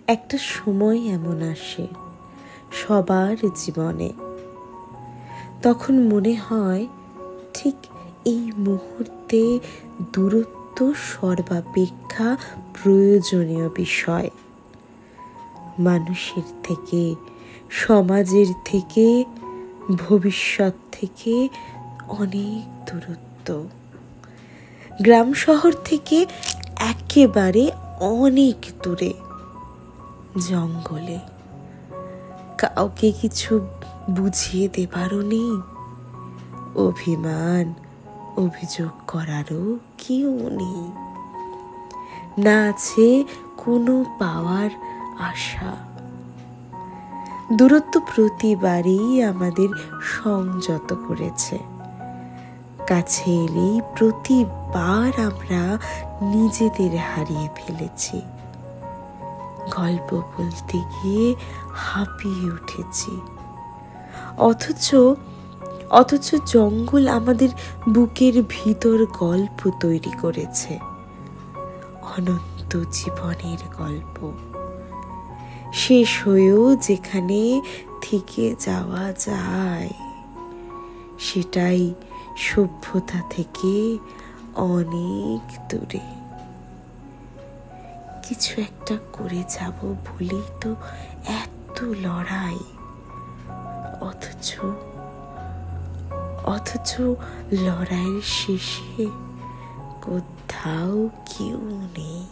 একটা সময় এমন আসে সবার জীবনে, তখন মনে হয় ঠিক এই মুহূর্তে দূরত্ব সর্বাপেক্ষা প্রয়োজনীয় বিষয়। মানুষের থেকে, সমাজের থেকে, ভবিষ্যৎ থেকে অনেক দূরত্ব। গ্রাম শহর থেকে একেবারে অনেক দূরে, জঙ্গলে। কাউকে কিছু বুঝিয়ে দেবারও নেই, অভিমান অভিযোগ করারও কেউ নেই, না আছে কোনো পাওয়ার আশা। দূরত্ব প্রতিবারই আমাদের সংযত করেছে, কাছে এলেই প্রতিবার আমরা নিজেদের হারিয়ে ফেলেছি। গল্প বলতে গিয়ে হাঁপিয়ে উঠেছি, অথচ জঙ্গল আমাদের বুকের ভিতর গল্প তৈরি করেছে, অনন্ত জীবনের গল্প। শেষ হয়েও যেখানে থেকে যাওয়া যায়, সেটাই সভ্যতা থেকে অনেক দূরে। কিছু একটা করে যাব বলেই তো এত লড়াই, অথচ লড়াইয়ের শেষে কোথাও কেউ নেই।